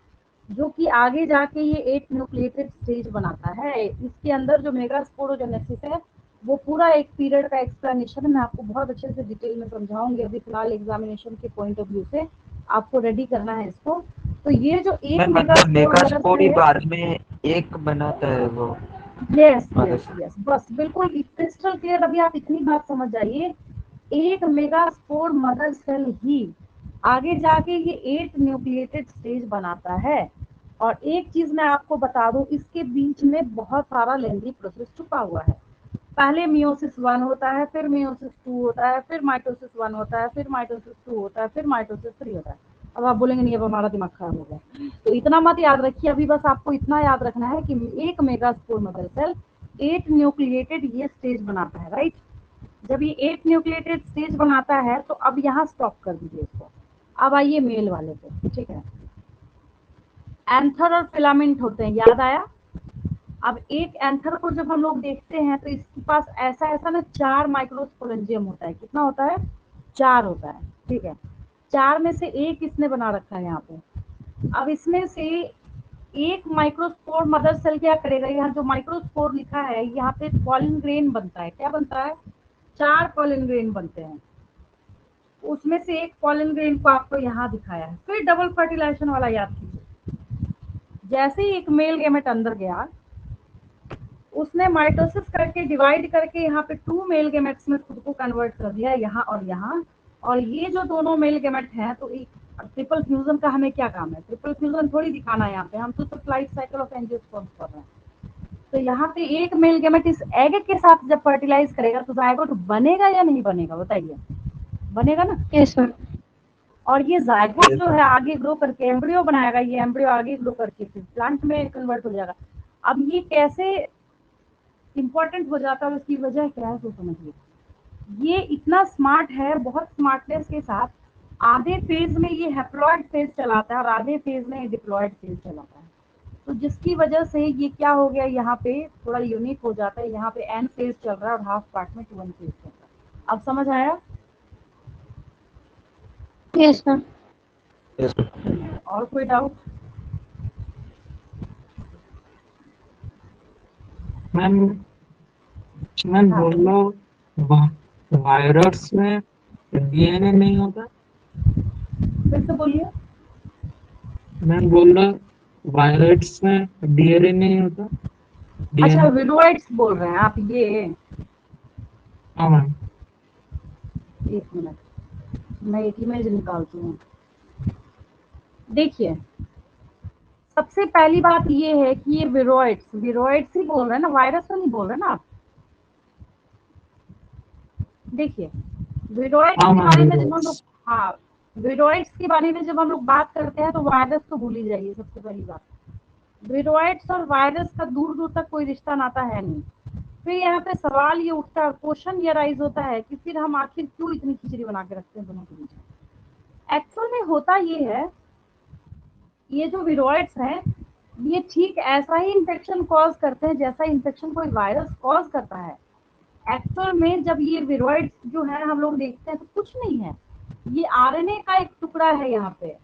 जो कि आगे जाके ये 8 न्यूक्लिएटेड स्टेज बनाता है। इसके अंदर जो मेगास्पोरोजेनेसिस है वो पूरा एक पीरियड का एक्सप्लेनेशन मैं आपको बहुत अच्छे से डिटेल में समझाऊंगी। अभी फिलहाल एग्जामिनेशन के पॉइंट ऑफ व्यू से आपको रेडी करना है इसको। तो ये जो एक मैं मतलब मेगास्पोर ही बाद में एक बनाता है वो। यस मदर यस यस, बस बिल्कुल क्रिस्टल क्लियर। अभी आप इतनी बात समझ जाइए, एक मेगास्पोर मदर सेल ही आगे जाके ये 8 न्यूक्लिएटेड स्टेज बनाता है। और एक चीज मैं आपको बता दूं, इसके बीच में बहुत सारा लेंथी प्रोसेस छुपा हुआ है। पहले मियोसिस 1 होता है, फिर मियोसिस 2 होता है, फिर माइटोसिस 1 होता है, फिर माइटोसिस 2 होता है, फिर माइटोसिस 3 होता है। अब आप बोलेंगे नहीं अब हमारा दिमाग खराब हो गया, तो इतना मत याद रखिए। अभी बस आपको इतना याद रखना है कि एक मेगास्पोर मदर सेल 8 न्यूक्लिएटेड ये स्टेज बनाता है। राइट, जब ये 8 न्यूक्लिएटेड स्टेज बनाता है तो अब यहाँ स्टॉप कर दीजिए इसको। अब आइए मेल वाले पे। ठीक है, एंथर और फिलामेंट होते हैं, याद आया? अब एक एंथर को जब हम लोग देखते हैं तो इसके पास ऐसा ऐसा ना 4 माइक्रोस्पोरेंजियम होता है। कितना होता है? 4 होता है। ठीक है, 4 में से एक इसने बना रखा है यहाँ पे। अब इसमें से एक माइक्रोस्पोर मदर सेल क्या करेगा? यहाँ जो माइक्रोस्पोर लिखा है यहाँ पे पॉलन ग्रेन बनता है। क्या बनता है? 4 पॉलन ग्रेन बनते हैं। उसमें से एक पॉलन ग्रेन को आपको यहाँ दिखाया है। फिर डबल फर्टिलाइजेशन वाला याद कीजिए, जैसे ही एक मेल गैमेट अंदर गया उसने माइटोसिस करके डिवाइड करके यहाँ पे 2 मेल गैमेट्स में खुद को कन्वर्ट कर दिया, यहाँ और यहाँ। और ये जो दोनों मेल गैमेट हैं तो एक ट्रिपल फ्यूजन का हमें क्या काम है? ट्रिपल फ्यूजन थोड़ी दिखाना है यहाँ पे, हम तो सिर्फ लाइफ साइकिल ऑफ एंजियोस्पर्म कर रहे हैं। तो यहाँ पे एक मेल गैमेट इस एग के साथ जब फर्टिलाइज करेगा तो जायगोट बनेगा या नहीं बनेगा? बताइए, बनेगा ना? Yes, ma'am. और ये जायगोट जो है आगे ग्रो करके एम्ब्रियो बनाएगा, ये एम्ब्रियो आगे ग्रो करके फिर प्लांट में कन्वर्ट हो जाएगा। अब ये कैसे इम्पोर्टेंट हो जाता है, उसकी वजह क्या है तो समझिए। ये इतना स्मार्ट है, बहुत स्मार्टनेस के साथ आधे फेज में ये हैप्लॉइड फेज चलाता है और आधे फेज में डिप्लॉइड फेज चलाता है। तो जिसकी वजह से ये क्या हो गया, यहाँ पे थोड़ा यूनिक हो जाता है। यहाँ पे एन फेज चल रहा है और हाफ पार्ट में 2 फेज चल रहा है। अब समझ आया? Yes, ma'am. और कोई डाउट? मैम मैम हाँ, बोल रहा हूँ वायरस में डीएनए नहीं होता। फिर से बोलिए। मैम बोल रहा वायरस में डीएनए नहीं होता। अच्छा, विरोइड्स बोल रहे हैं आप ये? हाँ मैम। एक मिनट, मैं एक इमेज निकालती हूँ। देखिए, सबसे पहली बात ये है कि ये विरोइड्स ही बोल रहे हैं ना, वायरस तो नहीं बोल रहे ना आप? देखिए, विरोइड्स हाँ के मैम, बारे में जब हम लोग विरोइड्स। हाँ विरोइड्स के बारे में जब हम लोग बात करते हैं तो वायरस तो भूल ही जाइए। सबसे पहली बात, विरोइड्स और वायरस का दूर दूर तक कोई रिश्ता नाता है नहीं। फिर यहाँ पे सवाल ये उठता है, क्वेश्चन ये राइज होता है कि फिर हम आखिर क्यों इतनी खिचड़ी बना के रखते हैं दोनों के बीच में? एक्चुअल में होता ये है, ये जो विरोइड्स हैं ये ठीक ऐसा ही इन्फेक्शन कॉज करते हैं जैसा इन्फेक्शन कोई वायरस कॉज करता है। एक्चुअल में जब ये विरोइड्स जो है हम लोग देखते हैं तो कुछ नहीं है, ये आरएनए का एक टुकड़ा है। यहाँ पे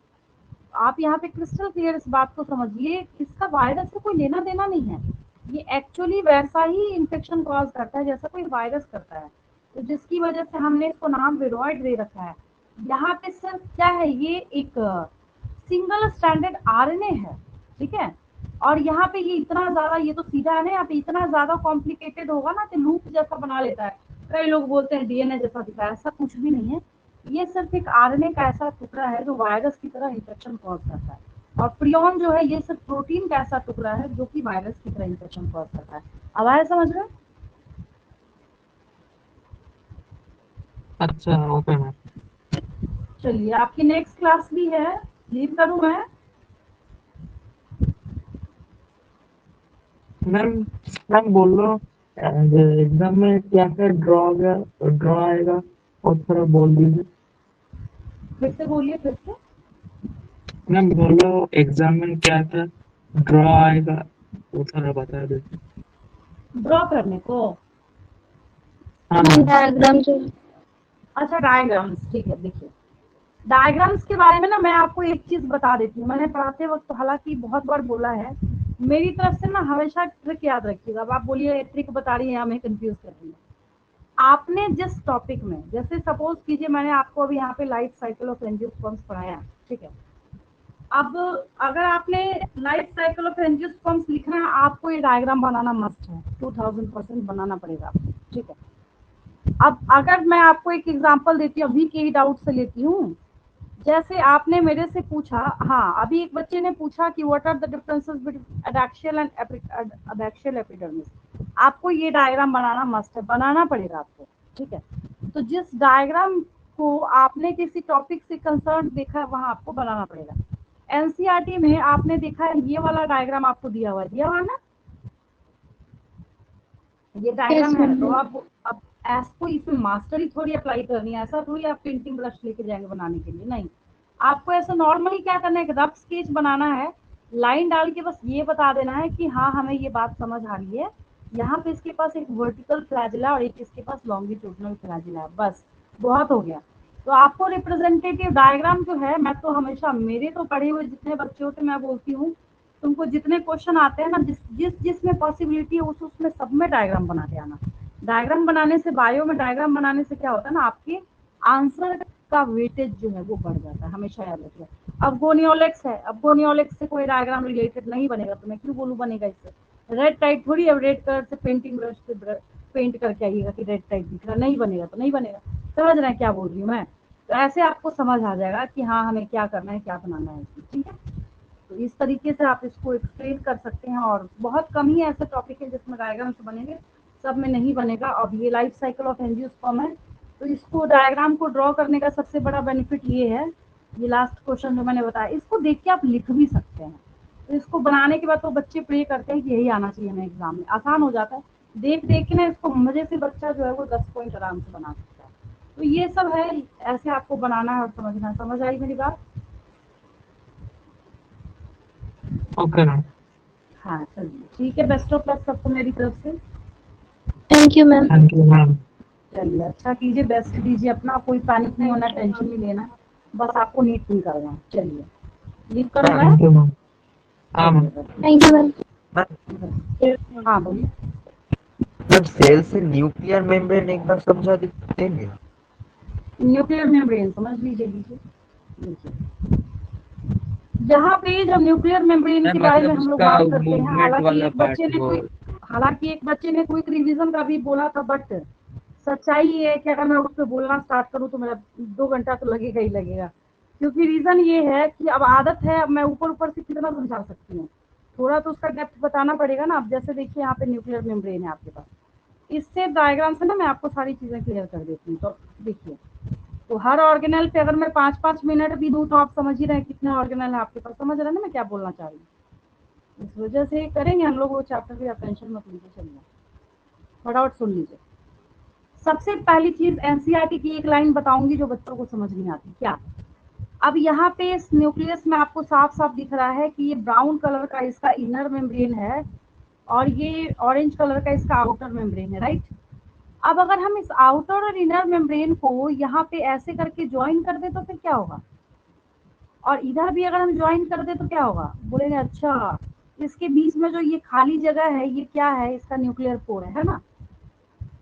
आप यहाँ पे क्रिस्टल क्लियर इस बात को समझिए, इसका वायरस से कोई लेना देना नहीं है। ये एक्चुअली वैसा ही इन्फेक्शन कॉज करता है जैसा कोई वायरस करता है, तो जिसकी वजह से हमने इसको नाम विरोइड दे रखा है। यहाँ पे सिर्फ क्या है, ये एक सिंगल स्टैंडर्ड आरएनए है, ठीक है। और यहाँ पे ये इतना ज्यादा, ये तो सीधा है ना, यहाँ पे इतना ज्यादा कॉम्प्लिकेटेड होगा ना कि लूप जैसा बना लेता है। कई लोग बोलते हैं डीएनए जैसा दिखा है, ऐसा कुछ भी नहीं है। ये सिर्फ एक आरएनए का ऐसा टुकड़ा है जो वायरस की तरह इन्फेक्शन कॉज करता है। और प्रियॉन जो है ये सिर्फ प्रोटीन का ऐसा टुकड़ा है जो कि वायरस की तरह इन्फेक्शन कॉज करता है। अब आया समझ रहे? अच्छा ओके मैम। चलिए, आपकी नेक्स्ट क्लास भी है, लीव करूँ मैं? मैम मैम बोलो एग्जाम में क्या क्या ड्रॉ आएगा और थोड़ा बोल दीजिए। फिर से बोलिए, फिर से। मैम बोलो एग्जाम में क्या क्या ड्रॉ आएगा वो थोड़ा बता दीजिए। ड्रॉ करने को? हाँ मैम। डायग्राम जो अच्छा, डायग्राम्स, ठीक है। देखिए, डायग्राम्स के बारे में ना मैं आपको एक चीज बता देती हूँ। मैंने पढ़ाते वक्त हालांकि बहुत बार बोला है, मेरी तरफ से ना हमेशा ट्रिक याद रखिएगा। अब आप बोलिए ट्रिक बता रही है हमें कंफ्यूज कर रही है। आपने जिस टॉपिक में, जैसे सपोज कीजिए मैंने आपको अभी यहाँ पे लाइफ साइकिल ऑफ एंजियोस्पर्म्स पढ़ाया, ठीक है। अब अगर आपने लाइफ साइकिल ऑफ एंजियोस्पर्म्स लिखना है, आपको ये डायग्राम बनाना मस्ट है, 2000% बनाना पड़ेगा आपको, ठीक है। अब अगर मैं आपको एक एग्जांपल देती हूँ, अभी के ही डाउट से लेती हूँ। जैसे आपने मेरे से पूछा, हाँ अभी एक बच्चे ने पूछा कि what are the differences between adaxial and abaxial epidermis. आपको ये डायग्राम बनाना मस्ट है, बनाना पड़ेगा आपको, ठीक है। तो जिस डायग्राम को आपने किसी टॉपिक से कंसर्न देखा है वहां आपको बनाना पड़ेगा। एनसीईआरटी में आपने देखा है ये वाला डायग्राम आपको दिया हुआ है ना, ये डायग्राम Yes, है। ma'am. तो आप अब ऐसको इसमें मास्टरी थोड़ी अप्लाई करनी है, ऐसा थोड़ी आप पेंटिंग ब्रश लेके जाएंगे बनाने के लिए, नहीं। आपको ऐसा नॉर्मली क्या करना है, एक रफ स्केच बनाना है, लाइन डाल के बस ये बता देना है कि हाँ हमें ये बात समझ आ रही है, यहाँ पे इसके पास एक वर्टिकल फ्लैजिला और एक इसके पास लॉन्गिट्यूडनल फ्लैजिला है, बस बहुत हो गया। तो आपको रिप्रेजेंटेटिव डायग्राम जो है, मैं तो हमेशा मेरे तो पढ़े हुए जितने बच्चे होते मैं बोलती हूँ, तुमको जितने क्वेश्चन आते हैं ना, जिसमें पॉसिबिलिटी है उसमें सब में डायग्राम बना के आना। डायग्राम बनाने से, बायो में डायग्राम बनाने से क्या होता है ना, आपके आंसर का वेटेज जो है वो बढ़ जाता है, हमेशा याद रखिए। अब गोनियोलेक्स है, अब गोनियोलेक्स से कोई डायग्राम रिलेटेड नहीं बनेगा, तो मैं क्यों बोलूँ बनेगा इससे। रेड टाइट थोड़ी अब रेड कलर से पेंटिंग ब्रश से पेंट करके आइएगा कि रेड टाइट दिख रहा, नहीं बनेगा, तो नहीं बनेगा। समझ रहे हैं क्या बोल रही हूँ मैं? तो ऐसे आपको समझ आ जाएगा कि हाँ हमें क्या करना है, क्या बनाना है, ठीक है। तो इस तरीके से आप इसको एक्सप्लेन कर सकते हैं। और बहुत कम ही ऐसे टॉपिक है जिसमें डायग्राम से बनेंगे, सब में नहीं बनेगा। अब ये लाइफ साइकिल ऑफ एंजियोस्पर्म है, तो इसको डायग्राम को ड्रॉ करने का सबसे बड़ा बेनिफिट ये है, ये लास्ट क्वेश्चन जो मैंने बताया, इसको देख के आप लिख भी सकते हैं। तो इसको बनाने के बाद तो बच्चे प्रे करते हैं कि यही आना चाहिए हमें एग्जाम में, आसान हो जाता है। देख देख के ना इसको मजे से बच्चा जो है वो 10 पॉइंट आराम से बना सकता है। तो ये सब है, ऐसे आपको बनाना है और समझना है। समझ आई मेरी बात? Okay ma'am. हाँ चलिए, ठीक है। बेस्ट ऑफ लक सबको मेरी तरफ से। Thank you, ma'am. Thank you ma'am. चलिए, अच्छा कीजिए, बेस्ट दीजिए अपना, कोई पैनिक नहीं होना, टेंशन नहीं लेना, बस आपको नीट नहीं करना। चलिए, लीव करूँ मैं? Thank you ma'am. हाँ मैम। Thank you, ma'am. हाँ बोलिए। मतलब सेल से न्यूक्लियर मेम्ब्रेन एक बार समझा देंगे? न्यूक्लियर मेम्ब्रेन समझ लीजिए। देखिए, यहाँ पे जब न्यूक्लियर मेम्ब्रेन के बारे में हम लोग बात करते हैं, हालांकि एक बच्चे ने क्विक रिवीजन का भी बोला था, बट सच्चाई ये है कि अगर मैं उस पर बोलना स्टार्ट करूँ तो मेरा 2 घंटा तो लगेगा ही लगेगा। क्योंकि रीजन ये है कि अब आदत है, अब मैं ऊपर ऊपर से कितना समझा सकती हूँ, थोड़ा तो उसका डेप्थ बताना पड़ेगा ना। अब जैसे देखिए यहाँ पे न्यूक्लियर मेम्ब्रेन है आपके पास, इससे डायग्राम से ना मैं आपको सारी चीजें क्लियर कर देती हूँ। तो देखिए, तो हर ऑर्गेनल पे अगर मैं 5-5 मिनट भी दूं तो आप समझ ही रहे हैं कितने ऑर्गेनल है आपके पास। समझ रहे हैं ना मैं क्या बोलना चाह रही हूँ? इस वजह से करेंगे हम लोग वो चैप्टर की, आप टेंशन मत लीजिए। चलिए फटाफट सुन लीजिए। सबसे पहली चीज एनसीईआरटी की एक लाइन बताऊंगी जो बच्चों को समझ नहीं आती। क्या? अब यहाँ पे इस न्यूक्लियस में आपको साफ साफ दिख रहा है कि ये ब्राउन कलर का इसका इनर मेम्ब्रेन है और ये ऑरेंज कलर का इसका आउटर मेम्ब्रेन है, राइट। अब अगर हम इस आउटर और इनर मेम्ब्रेन को यहाँ पे ऐसे करके ज्वाइन कर दे तो फिर क्या होगा, और इधर भी अगर हम ज्वाइन कर दे तो क्या होगा, बोलेंगे अच्छा इसके बीच में जो ये खाली जगह है ये क्या है, इसका न्यूक्लियर पोर है ना।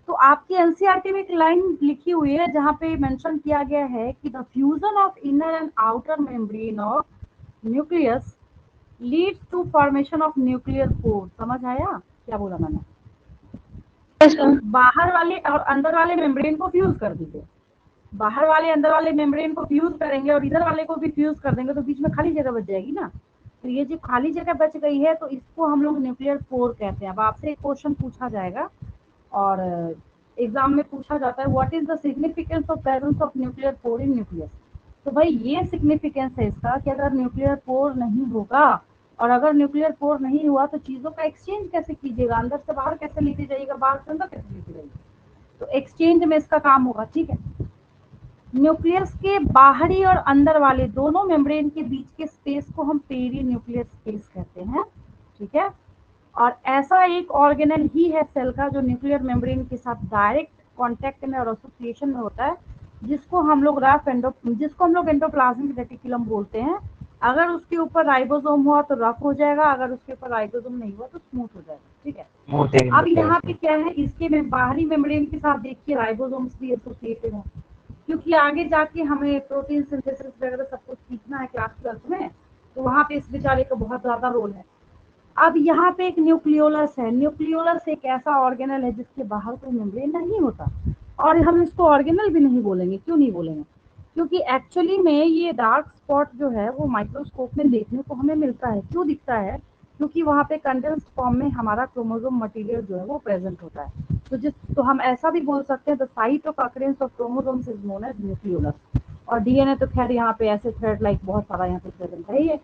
तो आपकी एनसीईआरटी में एक लाइन लिखी हुई है जहाँ पे मेंशन किया गया है कि the fusion of inner and outer membrane of nucleus leads to formation of nuclear pore. समझ आया क्या बोला मैंने? Yes, ma'am. बाहर वाले और अंदर वाले मेम्ब्रेन को फ्यूज कर दीजिए, बाहर वाले अंदर वाले मेम्ब्रेन को फ्यूज करेंगे और इधर वाले को भी फ्यूज कर देंगे तो बीच में खाली जगह बच जाएगी ना। तो ये जो खाली जगह बच गई है तो इसको हम लोग न्यूक्लियर पोर कहते हैं। अब आपसे एक क्वेश्चन पूछा जाएगा और एग्जाम में पूछा जाता है what is the significance of presence of nuclear pour in nucleus. तो भाई ये सिग्निफिकेंस है इसका कि अगर न्यूक्लियर पोर नहीं होगा और अगर न्यूक्लियर पोर नहीं हुआ तो चीजों का एक्सचेंज कैसे कीजिएगा, अंदर से बाहर कैसे लेके जाइएगा, बाहर से अंदर कैसे लेके जाइएगा, तो एक्सचेंज में इसका काम होगा, ठीक है। न्यूक्लियस के बाहरी और अंदर वाले दोनों मेम्ब्रेन के बीच के स्पेस को हम पेरी न्यूक्लियर स्पेस कहते हैं, ठीक है। और ऐसा एक ऑर्गेनल ही है सेल का जो न्यूक्लियर मेम्ब्रेन के साथ डायरेक्ट कांटेक्ट में और एसोसिएशन में होता है, जिसको हम लोग एंडोप्लाज्मिक रेटिकुलम बोलते हैं। अगर उसके ऊपर राइबोसोम हुआ तो रफ हो जाएगा, अगर उसके ऊपर राइबोसोम नहीं हुआ तो स्मूथ हो जाएगा, ठीक है। अब यहाँ पे क्या है, इसके में बाहरी मेम्ब्रेन के साथ देखिए राइबोसोम्स भी एसोसिएटेड है, क्योंकि आगे जाके हमें प्रोटीन सिंथेसिस वगैरह सब कुछ सीखना है क्लास 12 में, तो वहाँ पे इस बेचारे का बहुत ज्यादा रोल है। अब यहाँ पे एक न्यूक्लियोलस है, न्यूक्लियोलस एक ऐसा ऑर्गेनल है जिसके बाहर कोई मेम्ब्रेन नहीं होता, और हम इसको ऑर्गेनल भी नहीं बोलेंगे। क्यों नहीं बोलेंगे? क्योंकि एक्चुअली में ये डार्क स्पॉट जो है वो माइक्रोस्कोप में देखने को हमें मिलता है। क्यों दिखता है? क्योंकि वहाँ पे कंडेंस्ड फॉर्म में हमारा क्रोमोसोम मटेरियल जो है वो प्रेजेंट होता है। तो हम ऐसा भी बोल सकते हैं the site of occurrence of chromosomes is known as nucleolus. और डीएनए तो खैर यहाँ पे ऐसे थ्रेड लाइक बहुत सारा यहाँ पे प्रेजेंट है। ये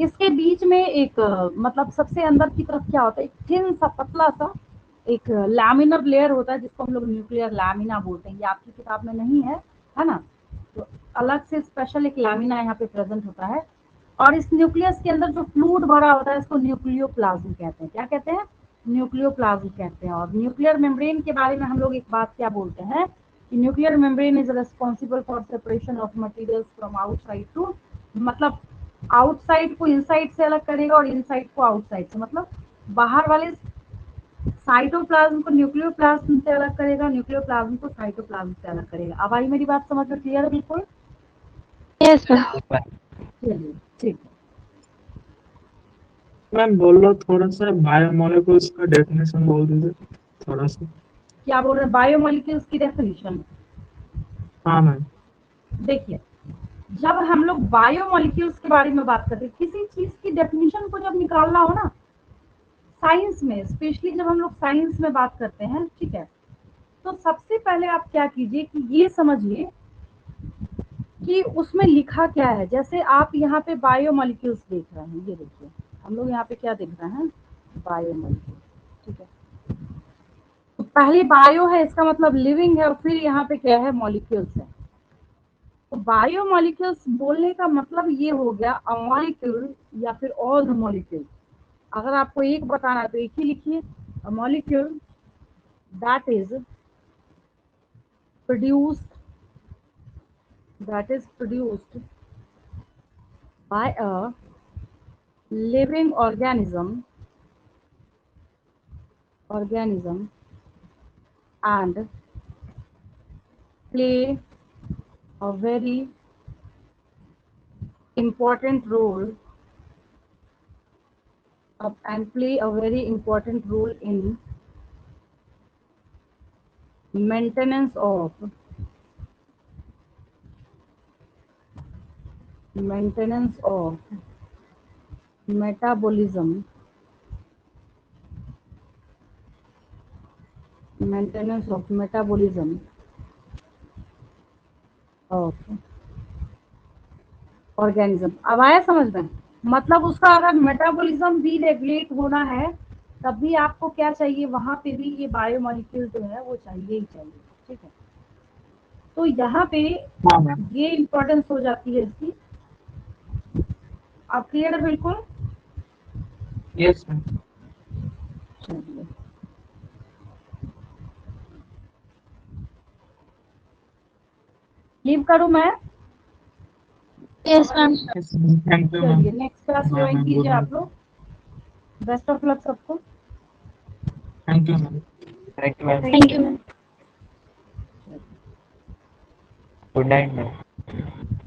इसके बीच में एक मतलब सबसे अंदर की तरफ क्या होता है, एक थिन सा पतला सा एक लैमिनर लेयर होता है जिसको हम लोग न्यूक्लियर लैमिना बोलते हैं। ये आपकी किताब में नहीं है, है ना, तो अलग से स्पेशल एक लैमिना यहाँ पे प्रेजेंट होता है। और इस न्यूक्लियस के अंदर जो फ्लूइड भरा होता है इसको न्यूक्लियोप्लाज्म कहते हैं। क्या कहते हैं? न्यूक्लियोप्लाज्म कहते हैं। और न्यूक्लियर मेम्ब्रेन के बारे में हम लोग एक बात क्या बोलते हैं कि nuclear membrane is responsible for separation of materials from outside to, मतलब आउटसाइड को इनसाइड से अलग करेगा और इनसाइड को आउटसाइड से, मतलब बाहर वाले साइटोप्लाज्म को न्यूक्लियोप्लाज्म से अलग करेगा, न्यूक्लियोप्लाज्म को साइटोप्लाज्म से अलग करेगा। अब आई मेरी बात समझ में क्लियर है बिल्कुल? Yes, ma'am. चलिए ठीक है। मैम बोलो थोड़ा सा बायोमोलिक्यूल्स का डेफिनेशन बोल दीजिए थोड़ा सा। क्या बोल रहे हैं? बायोमोलिक्यूल्स की डेफिनेशन? हाँ मैम। देखिए, जब हम लोग बायोमोलिक्यूल्स के बारे में बात करते हैं, किसी चीज की डेफिनेशन को जब निकालना हो ना साइंस में, स्पेशली जब हम लोग साइंस में बात करते हैं, ठीक है, तो सबसे पहले आप क्या कीजिए कि ये समझिए कि उसमें लिखा क्या है। जैसे आप यहाँ पे बायोमोलिक्यूल्स देख रहे हैं, ये देखिए हम लोग यहाँ पे क्या देख रहे हैं, बायोमोलिक्यूल्स, ठीक है। तो पहले बायो है, इसका मतलब लिविंग है, और फिर यहाँ पे क्या है, मॉलिक्यूल्स है। तो बायोमोलिक्यूल्स बोलने का मतलब ये हो गया अ मॉलिक्यूल या फिर ऑल द मॉलिक्यूल। अगर आपको एक बताना है तो एक ही लिखिए, a molecule that is produced by a living organism and play a very important role in maintenance of metabolism of organism. अब आया समझ में? मतलब उसका अगर मेटाबॉलिज्म भी रेगुलेट होना है तब भी आपको क्या चाहिए, वहां पे भी ये बायोमोलिक्यूल जो है वो चाहिए ही चाहिए, ठीक है। तो यहाँ पे हाँ मैम। ये इम्पोर्टेंस हो जाती है इसकी। आप क्लियर है बिल्कुल? Yes ma'am. चलिए, लीव करूँ मैं? Yes, ma'am. Yes ma'am, thank you ma'am. चलिए नेक्स्ट क्लास मैम, ज्वाइन मैं कीजिए बोल आप लोग। बेस्ट ऑफ लक सबको। Thank you ma'am. Thank you ma'am. Thank you, ma'am. Good night ma'am.